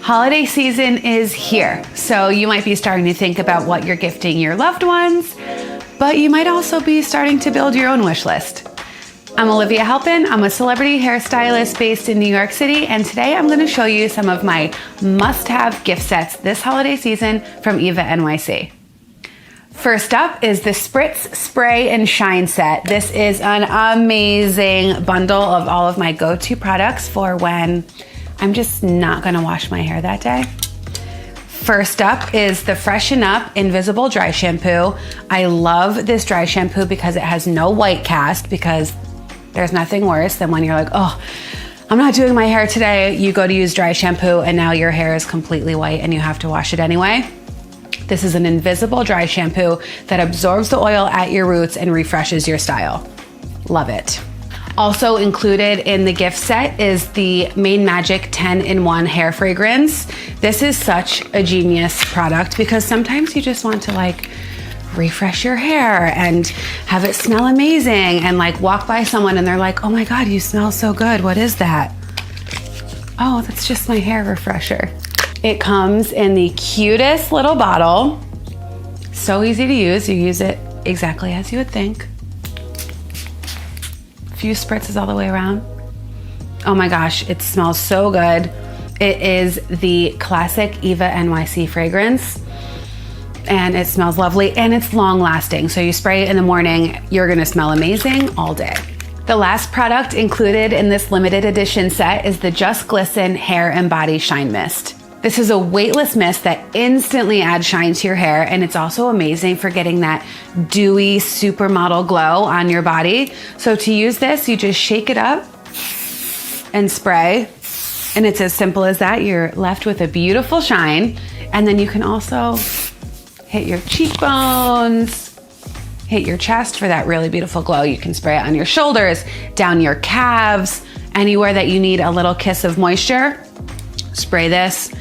Holiday season is here, so you might be starting to think about what you're gifting your loved ones, but you might also be starting to build your own wish list. I'm Olivia Halpin. I'm a celebrity hairstylist based in New York City, and today I'm going to show you some of my must-have gift sets this holiday season from Eva NYC. First up is the Spritz Spray and Shine set. This is an amazing bundle of all of my go-to products for when I'm just not gonna wash my hair that day. First up is the Freshen Up Invisible Dry Shampoo. I love this dry shampoo because it has no white cast, because there's nothing worse than when you're like, oh, I'm not doing my hair today. You go to use dry shampoo and now your hair is completely white and you have to wash it anyway. This is an invisible dry shampoo that absorbs the oil at your roots and refreshes your style. Love it. Also included in the gift set is the Mane Magic 10-in-1 hair fragrance. This is such a genius product because sometimes you just want to like refresh your hair and have it smell amazing and like walk by someone and they're like, oh my God, you smell so good. What is that? Oh, that's just my hair refresher. It comes in the cutest little bottle. So easy to use. You use it exactly as you would think. Few spritzes all the way around. Oh my gosh, it smells so good. It is the classic Eva NYC fragrance and it smells lovely and it's long lasting. So you spray it in the morning, you're gonna smell amazing all day. The last product included in this limited edition set is the Just Glisten Hair and Body Shine Mist. This is a weightless mist that instantly adds shine to your hair, and it's also amazing for getting that dewy supermodel glow on your body. So to use this, you just shake it up and spray, and it's as simple as that. You're left with a beautiful shine, and then you can also hit your cheekbones, hit your chest for that really beautiful glow. You can spray it on your shoulders, down your calves, anywhere that you need a little kiss of moisture. Spray this.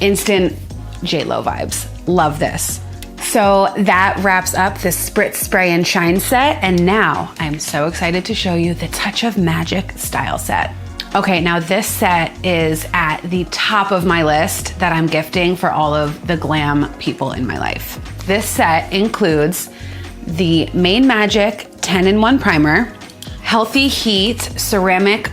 Instant J-Lo vibes. Love this. So that wraps up the Spritz Spray and Shine set. And now I'm so excited to show you the Touch of Magic style set. Okay, now this set is at the top of my list that I'm gifting for all of the glam people in my life. This set includes the Mane Magic 10-in-1 primer, Healthy Heat ceramic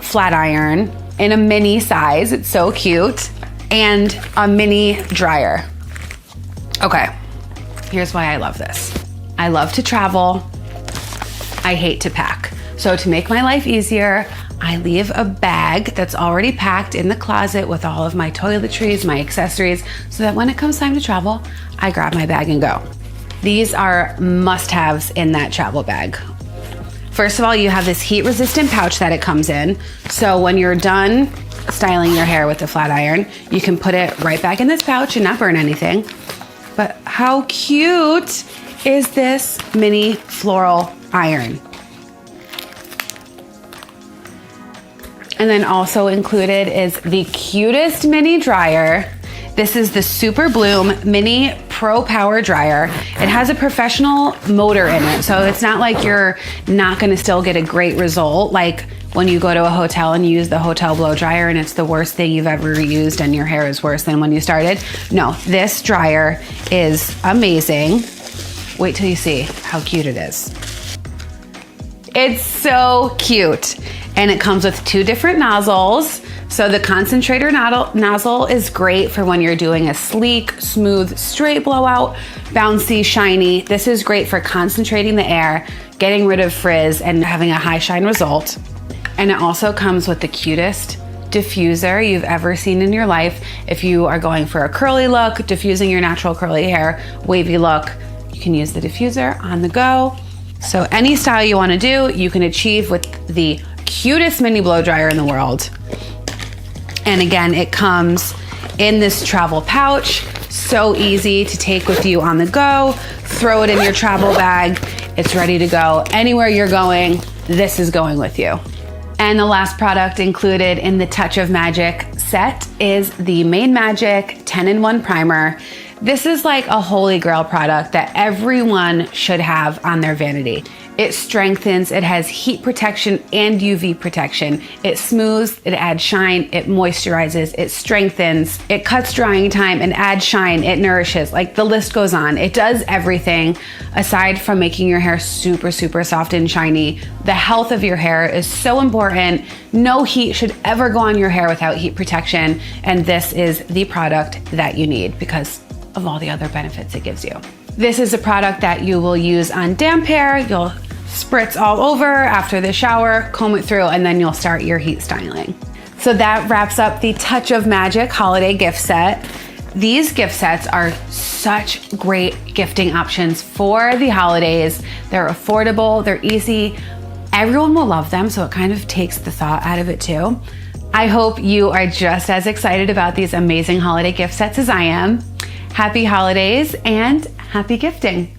flat iron in a mini size. It's so cute. And a mini dryer. Okay, here's why I love this. I love to travel. I hate to pack. So to make my life easier, I leave a bag that's already packed in the closet with all of my toiletries, my accessories, so that when it comes time to travel, I grab my bag and go. These are must-haves in that travel bag. First of all, you have this heat-resistant pouch that it comes in. So when you're done styling your hair with the flat iron, you can put it right back in this pouch and not burn anything. But how cute is this mini floral iron? And then also included is the cutest mini dryer. This is the Super Bloom Mini Pro Power Dryer. It has a professional motor in it, so it's not like you're not gonna still get a great result, like when you go to a hotel and you use the hotel blow dryer and it's the worst thing you've ever used and your hair is worse than when you started. No, this dryer is amazing. Wait till you see how cute it is. It's so cute. And it comes with 2 different nozzles. So the concentrator nozzle is great for when you're doing a sleek, smooth, straight blowout, bouncy, shiny. This is great for concentrating the air, getting rid of frizz, and having a high shine result. And it also comes with the cutest diffuser you've ever seen in your life. If you are going for a curly look, diffusing your natural curly hair, wavy look, you can use the diffuser on the go. So any style you wanna do, you can achieve with the cutest mini blow dryer in the world. And again, it comes in this travel pouch. So easy to take with you on the go. Throw it in your travel bag. It's ready to go. Anywhere you're going, this is going with you. And the last product included in the Touch of Magic set is the Mane Magic 10-in-1 primer. This is like a holy grail product that everyone should have on their vanity. It strengthens, it has heat protection and UV protection. It smooths, it adds shine, it moisturizes, it strengthens, it cuts drying time and adds shine, it nourishes, like the list goes on. It does everything aside from making your hair super, super soft and shiny. The health of your hair is so important. No heat should ever go on your hair without heat protection. And this is the product that you need because of all the other benefits it gives you. This is a product that you will use on damp hair. You'll spritz all over after the shower, comb it through, and then you'll start your heat styling. So that wraps up the Touch of Magic holiday gift set. These gift sets are such great gifting options for the holidays. They're affordable, they're easy. Everyone will love them, so it kind of takes the thought out of it too. I hope you are just as excited about these amazing holiday gift sets as I am. Happy holidays and happy gifting.